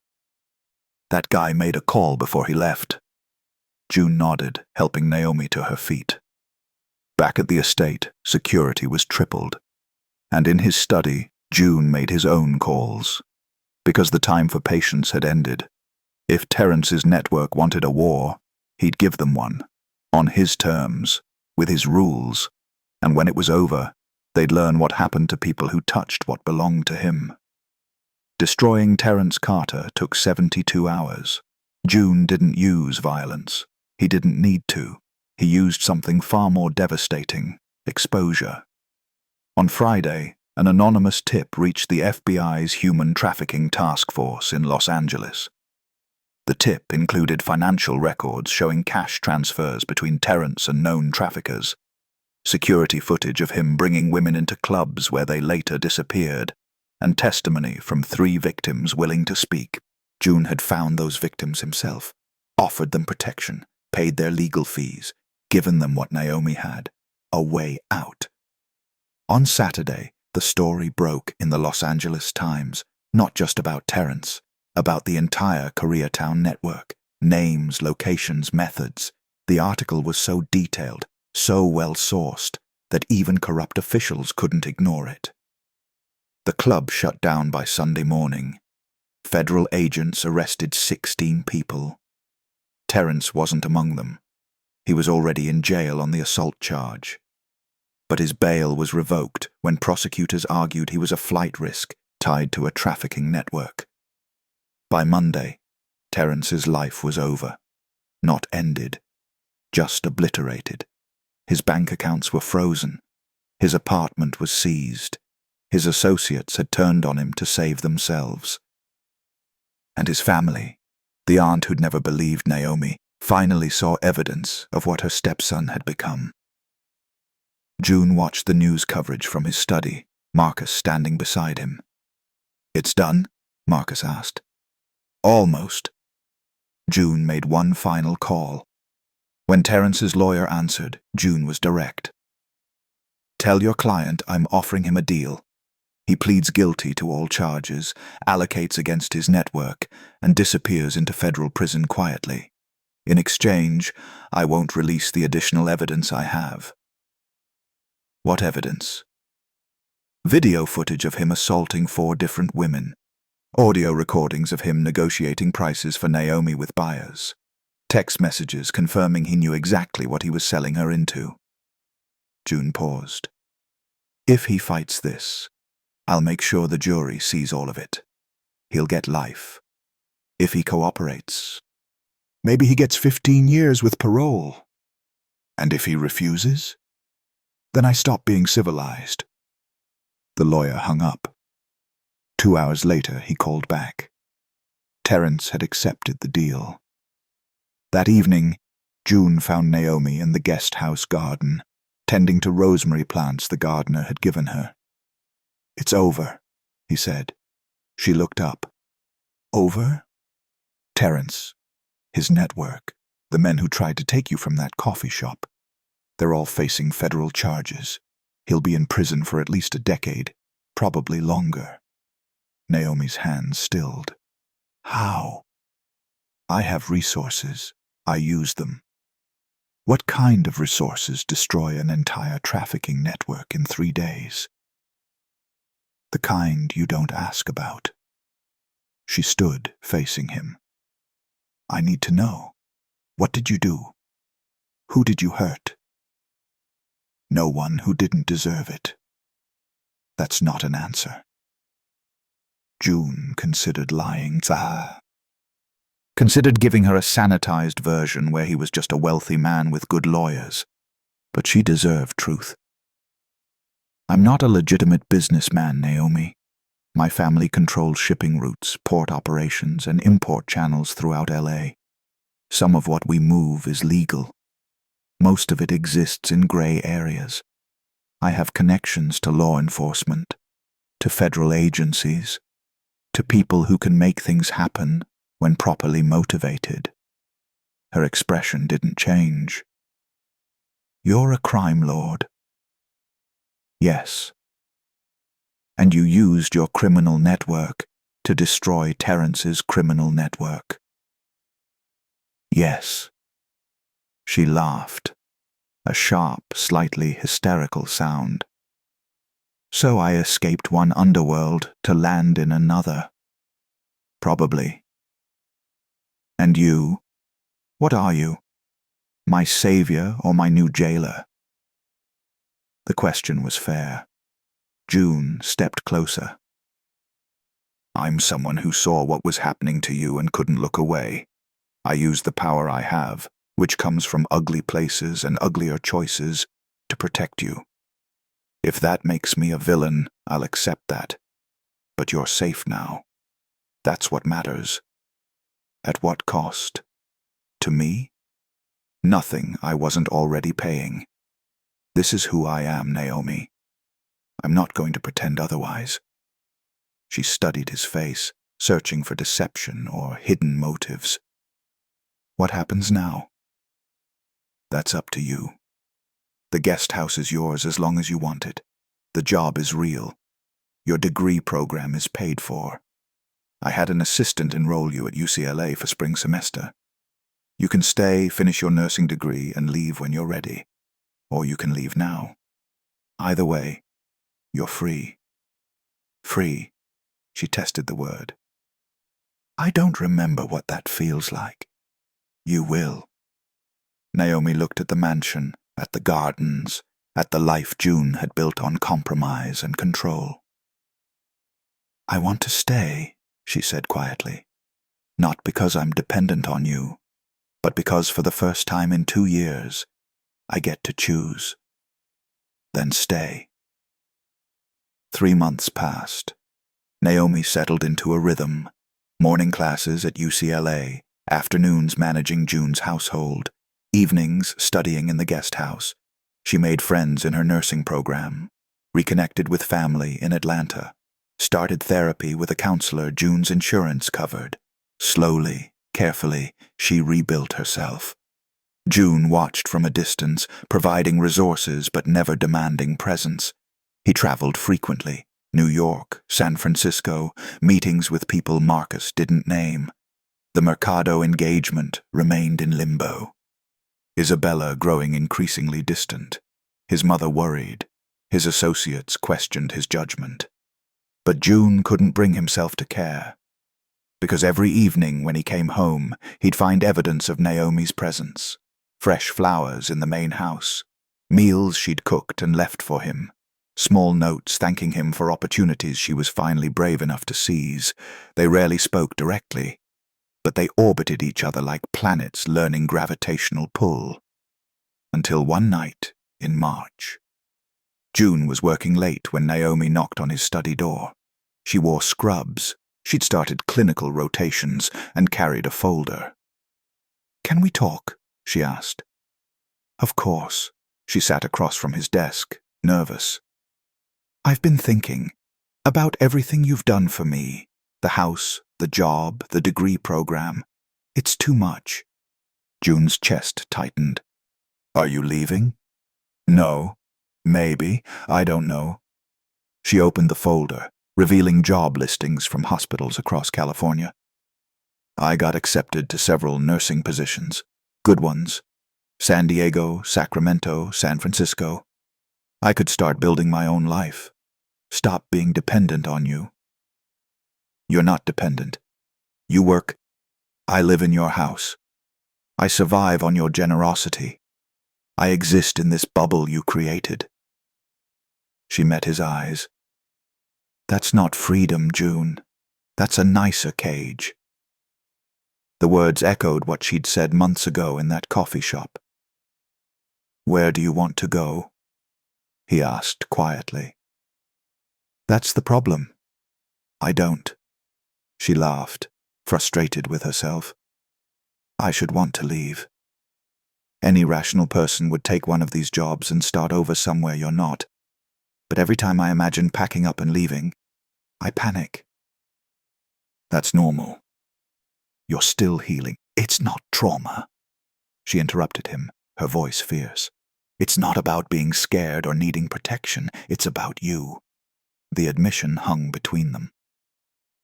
That guy made a call before he left. Joon nodded, helping Naomi to her feet. Back at the estate, security was tripled. And in his study, Joon made his own calls. Because the time for patience had ended. If Terrence's network wanted a war, he'd give them one. On his terms, with his rules. And when it was over, they'd learn what happened to people who touched what belonged to him. Destroying Terrence Carter took 72 hours. Joon didn't use violence. He didn't need to. He used something far more devastating, exposure. On Friday, an anonymous tip reached the FBI's Human Trafficking Task Force in Los Angeles. The tip included financial records showing cash transfers between Terrence and known traffickers, security footage of him bringing women into clubs where they later disappeared, and testimony from 3 victims willing to speak. Joon had found those victims himself, offered them protection, paid their legal fees, given them what Naomi had, a way out. On Saturday, the story broke in the Los Angeles Times, not just about Terrence, about the entire Koreatown network, names, locations, methods. The article was so detailed, so well-sourced, that even corrupt officials couldn't ignore it. The club shut down by Sunday morning. Federal agents arrested 16 people. Terrence wasn't among them. He was already in jail on the assault charge. But his bail was revoked when prosecutors argued he was a flight risk tied to a trafficking network. By Monday, Terrence's life was over. Not ended, just obliterated. His bank accounts were frozen. His apartment was seized. His associates had turned on him to save themselves. And his family, the aunt who'd never believed Naomi, finally saw evidence of what her stepson had become. Joon watched the news coverage from his study, Marcus standing beside him. It's done? Marcus asked. Almost. Joon made one final call. When Terrence's lawyer answered, Joon was direct. Tell your client I'm offering him a deal. He pleads guilty to all charges, allocates against his network, and disappears into federal prison quietly. In exchange, I won't release the additional evidence I have. What evidence? Video footage of him assaulting 4 different women. Audio recordings of him negotiating prices for Naomi with buyers. Text messages confirming he knew exactly what he was selling her into. Joon paused. If he fights this, I'll make sure the jury sees all of it. He'll get life. If he cooperates, maybe he gets 15 years with parole. And if he refuses, then I stop being civilized. The lawyer hung up. 2 hours later, he called back. Terence had accepted the deal. That evening, Joon found Naomi in the guest house garden, tending to rosemary plants the gardener had given her. "It's over," he said. She looked up. "Over?" "Terence, his network, the men who tried to take you from that coffee shop. They're all facing federal charges. He'll be in prison for at least a decade, probably longer." Naomi's hands stilled. "How?" "I have resources. I use them." "What kind of resources destroy an entire trafficking network in 3 days?" "The kind you don't ask about." She stood, facing him. "I need to know. What did you do? Who did you hurt?" "No one who didn't deserve it." "That's not an answer." Joon considered lying. Considered giving her a sanitized version where he was just a wealthy man with good lawyers. But she deserved truth. "I'm not a legitimate businessman, Naomi. My family controls shipping routes, port operations, and import channels throughout LA. Some of what we move is legal. Most of it exists in gray areas. I have connections to law enforcement, to federal agencies, to people who can make things happen when properly motivated." Her expression didn't change. "You're a crime lord." "Yes." "And you used your criminal network to destroy Terrence's criminal network." "Yes." She laughed, a sharp, slightly hysterical sound. "So I escaped one underworld to land in another." "Probably." "And you? What are you? My savior or my new jailer?" The question was fair. Joon stepped closer. "I'm someone who saw what was happening to you and couldn't look away. I used the power I have, which comes from ugly places and uglier choices, to protect you. If that makes me a villain, I'll accept that. But you're safe now. That's what matters." "At what cost? To me?" "Nothing I wasn't already paying. This is who I am, Naomi. I'm not going to pretend otherwise." She studied his face, searching for deception or hidden motives. "What happens now?" "That's up to you. The guest house is yours as long as you want it. The job is real. Your degree program is paid for. I had an assistant enroll you at UCLA for spring semester. You can stay, finish your nursing degree, and leave when you're ready. Or you can leave now. Either way, you're free." "Free," she tested the word. "I don't remember what that feels like." "You will." Naomi looked at the mansion, at the gardens, at the life Joon had built on compromise and control. "I want to stay," she said quietly. "Not because I'm dependent on you, but because for the first time in 2 years, I get to choose." "Then stay." 3 months passed. Naomi settled into a rhythm. Morning classes at UCLA, afternoons managing Joon's household, evenings studying in the guest house. She made friends in her nursing program, reconnected with family in Atlanta, started therapy with a counselor Joon's insurance covered. Slowly, carefully, she rebuilt herself. Joon watched from a distance, providing resources but never demanding presence. He traveled frequently, New York, San Francisco, meetings with people Marcus didn't name. The Mercado engagement remained in limbo. Isabella growing increasingly distant. His mother worried. His associates questioned his judgment. But Joon couldn't bring himself to care. because every evening when he came home, he'd find evidence of Naomi's presence. Fresh flowers in the main house, meals she'd cooked and left for him, small notes thanking him for opportunities she was finally brave enough to seize. They rarely spoke directly, but they orbited each other like planets learning gravitational pull. Until one night in March. Joon was working late when Naomi knocked on his study door. She wore scrubs. She'd started clinical rotations and carried a folder. "Can we talk?" she asked. "Of course." She sat across from his desk, nervous. "I've been thinking about everything you've done for me. The house, the job, the degree program. It's too much." Joon's chest tightened. "Are you leaving?" "No. Maybe. I don't know." She opened the folder, revealing job listings from hospitals across California. "I got accepted to several nursing positions. Good ones. San Diego, Sacramento, San Francisco. I could start building my own life. Stop being dependent on you." "You're not dependent. You work. I live in your house. I survive on your generosity. I exist in this bubble you created." She met his eyes. "That's not freedom, Joon. That's a nicer cage." The words echoed what she'd said months ago in that coffee shop. "Where do you want to go?" he asked quietly. "That's the problem. I don't." She laughed, frustrated with herself. "I should want to leave. Any rational person would take one of these jobs and start over somewhere you're not. But every time I imagine packing up and leaving, I panic." "That's normal. You're still healing." "It's not trauma," she interrupted him, her voice fierce. "It's not about being scared or needing protection. It's about you." The admission hung between them.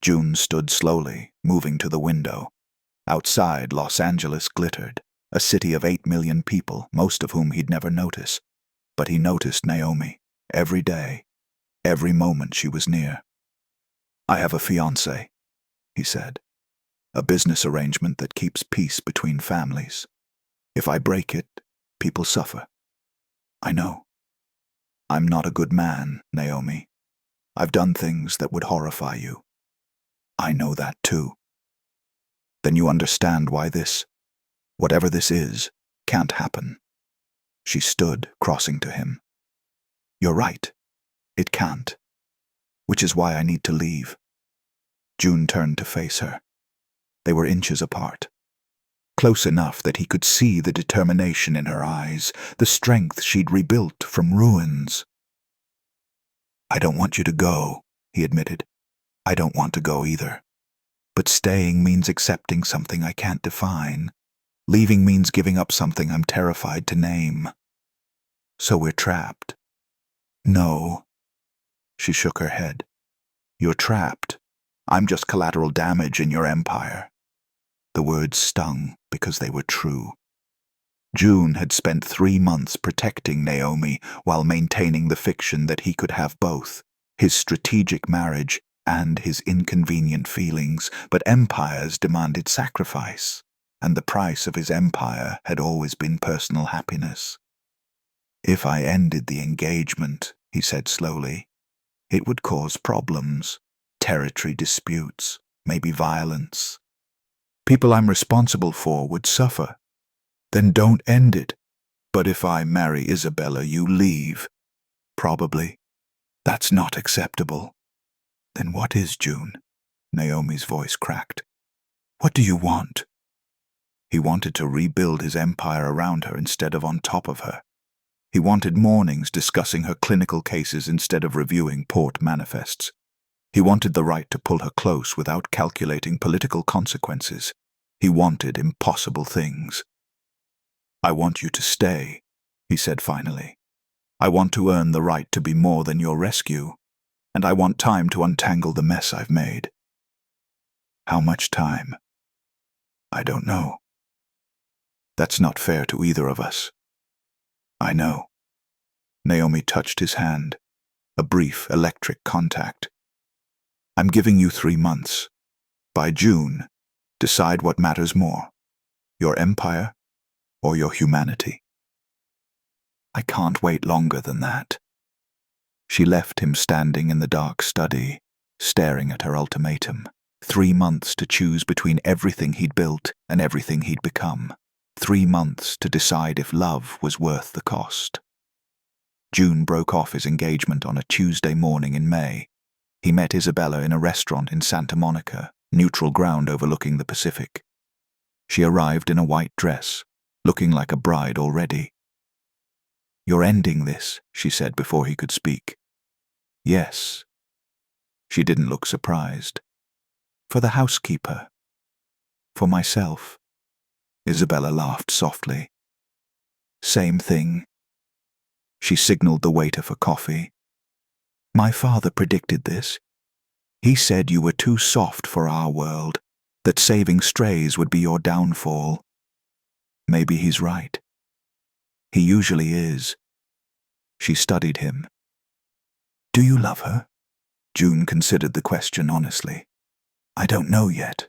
Joon stood slowly, moving to the window. Outside, Los Angeles glittered, a city of 8 million people, most of whom he'd never notice. But he noticed Naomi, every day, every moment she was near. "I have a fiancé," he said. "A business arrangement that keeps peace between families. If I break it, people suffer. I know. I'm not a good man, Naomi. I've done things that would horrify you. I know that too. Then you understand why this, whatever this is, can't happen." She stood, crossing to him. "You're right. It can't. Which is why I need to leave." Joon turned to face her. They were inches apart. Close enough that he could see the determination in her eyes, the strength she'd rebuilt from ruins. "I don't want you to go," he admitted. "I don't want to go either. But staying means accepting something I can't define. Leaving means giving up something I'm terrified to name. So we're trapped." "No." She shook her head. "You're trapped. I'm just collateral damage in your empire." The words stung because they were true. Joon had spent 3 months protecting Naomi while maintaining the fiction that he could have both, his strategic marriage and his inconvenient feelings, but empires demanded sacrifice, and the price of his empire had always been personal happiness. "If I ended the engagement," he said slowly, "it would cause problems, territory disputes, maybe violence. People I'm responsible for would suffer. Then don't end it. But if I marry Isabella, you leave." "Probably. That's not acceptable." "Then what is, Joon?" Naomi's voice cracked. "What do you want?" He wanted to rebuild his empire around her instead of on top of her. He wanted mornings discussing her clinical cases instead of reviewing port manifests. He wanted the right to pull her close without calculating political consequences. He wanted impossible things. "I want you to stay," he said finally. "I want to earn the right to be more than your rescue, and I want time to untangle the mess I've made." "How much time?" "I don't know. That's not fair to either of us." "I know." Naomi touched his hand, a brief electric contact. "I'm giving you 3 months. By June, decide what matters more, your empire or your humanity. I can't wait longer than that. She left him standing in the dark study, staring at her ultimatum. 3 months to choose between everything he'd built and everything he'd become. 3 months to decide if love was worth the cost. June broke off his engagement on a Tuesday morning in May. He met Isabella in a restaurant in Santa Monica, neutral ground overlooking the Pacific. She arrived in a white dress, looking like a bride already. "You're ending this," she said before he could speak. "Yes." She didn't look surprised. "For the housekeeper. For myself." Isabella laughed softly. "Same thing." She signaled the waiter for coffee. "My father predicted this. He said you were too soft for our world, that saving strays would be your downfall. Maybe he's right. He usually is." She studied him. "Do you love her?" June considered the question honestly. "I don't know yet,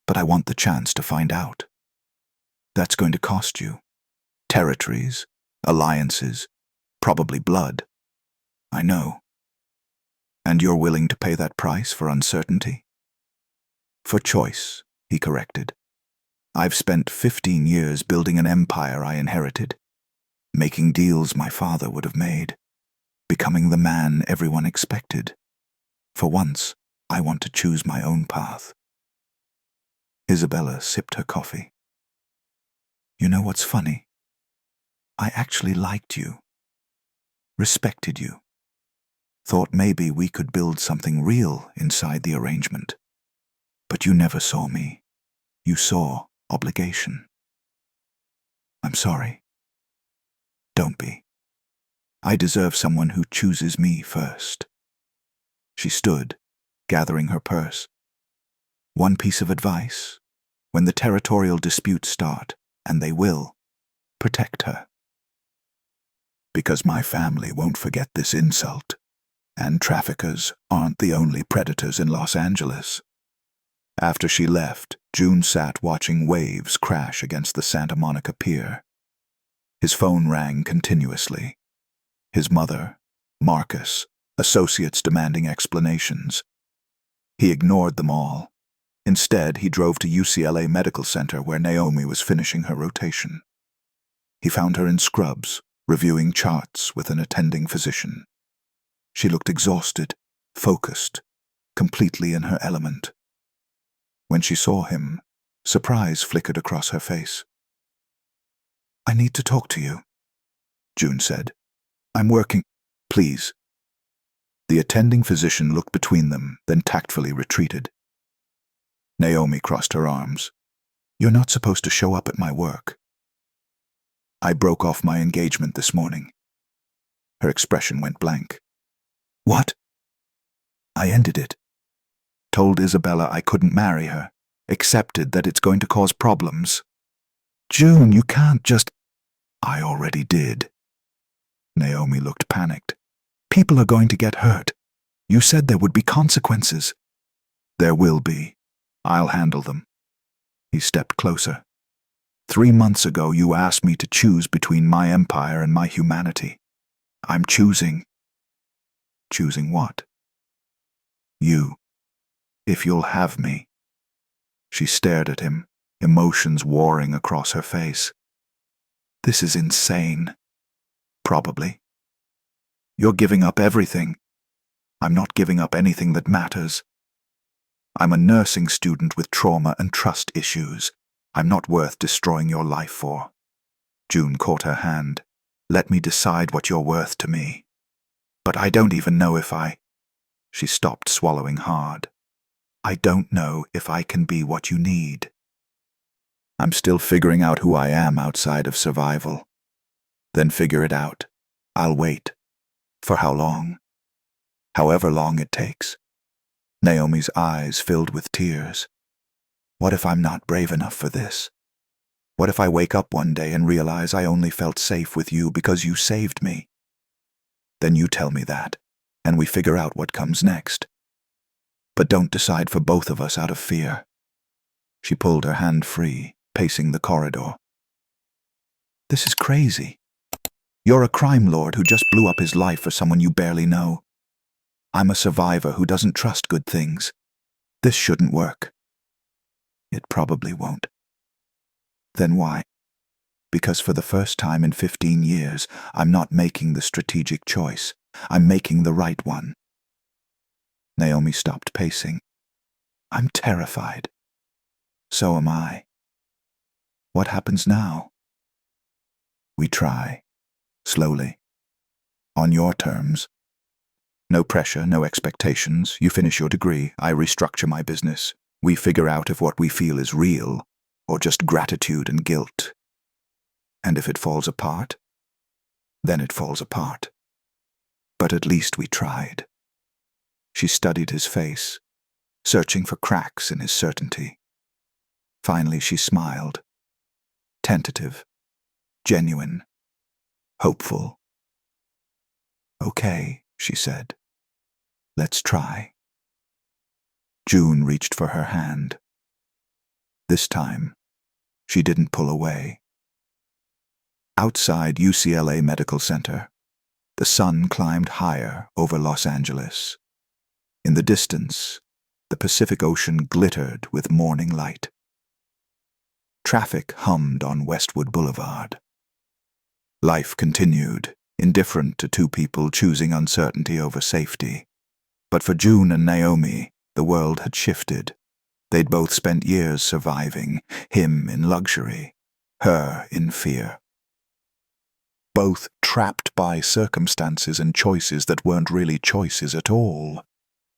but I want the chance to find out." "That's going to cost you. Territories, alliances, probably blood." "I know." "And you're willing to pay that price for uncertainty?" "For choice," he corrected. "I've spent 15 years building an empire I inherited, making deals my father would have made, becoming the man everyone expected. For once, I want to choose my own path." Isabella sipped her coffee. "You know what's funny? I actually liked you, respected you, thought maybe we could build something real inside the arrangement. But you never saw me. You saw obligation. I'm sorry. Don't be. I deserve someone who chooses me first." She stood, gathering her purse. "One piece of advice: when the territorial disputes start, and they will, protect her. Because my family won't forget this insult, and traffickers aren't the only predators in Los Angeles." After she left, June sat watching waves crash against the Santa Monica pier. His phone rang continuously. His mother, Marcus, associates demanding explanations. He ignored them all. Instead, he drove to UCLA Medical Center where Naomi was finishing her rotation. He found her in scrubs, reviewing charts with an attending physician. She looked exhausted, focused, completely in her element. When she saw him, surprise flickered across her face. "I need to talk to you," June said. "I'm working. Please." The attending physician looked between them, then tactfully retreated. Naomi crossed her arms. "You're not supposed to show up at my work." "I broke off my engagement this morning." Her expression went blank. "What?" "I ended it. Told Isabella I couldn't marry her. Accepted that it's going to cause problems." "June, you can't just—" "I already did." Naomi looked panicked. "People are going to get hurt. You said there would be consequences." "There will be. I'll handle them." He stepped closer. 3 months ago you asked me to choose between my empire and my humanity. I'm choosing. Choosing what? You. If you'll have me." She stared at him, emotions warring across her face. "This is insane." "Probably. You're giving up everything." "I'm not giving up anything that matters. I'm a nursing student with trauma and trust issues. I'm not worth destroying your life for." June caught her hand. "Let me decide what you're worth to me." "But I don't even know if I—" She stopped, swallowing hard. "I don't know if I can be what you need. I'm still figuring out who I am outside of survival." "Then figure it out. I'll wait." "For how long?" "However long it takes." Naomi's eyes filled with tears. "What if I'm not brave enough for this? What if I wake up one day and realize I only felt safe with you because you saved me? Then you tell me that, and we figure out what comes next." But don't decide for both of us out of fear. She pulled her hand free, pacing the corridor. This is crazy. You're a crime lord who just blew up his life for someone you barely know. I'm a survivor who doesn't trust good things. This shouldn't work. It probably won't. Then why? Because for the first time in 15 years, I'm not making the strategic choice. I'm making the right one. Naomi stopped pacing. I'm terrified. So am I. What happens now? We try. Slowly. On your terms. No pressure, no expectations. You finish your degree, I restructure my business. We figure out if what we feel is real, or just gratitude and guilt. And if it falls apart, then it falls apart. But at least we tried. She studied his face, searching for cracks in his certainty. Finally she smiled. Tentative, genuine, hopeful. Okay, she said. Let's try. Joon reached for her hand. This time, she didn't pull away. Outside UCLA Medical Center, the sun climbed higher over Los Angeles. In the distance, the Pacific Ocean glittered with morning light. Traffic hummed on Westwood Boulevard. Life continued, indifferent to two people choosing uncertainty over safety. But for Joon and Naomi, the world had shifted. They'd both spent years surviving, him in luxury, her in fear. Both trapped by circumstances and choices that weren't really choices at all.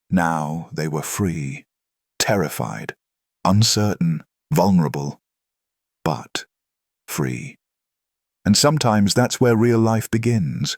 Now they were free, terrified, uncertain, vulnerable, but free. And sometimes that's where real life begins.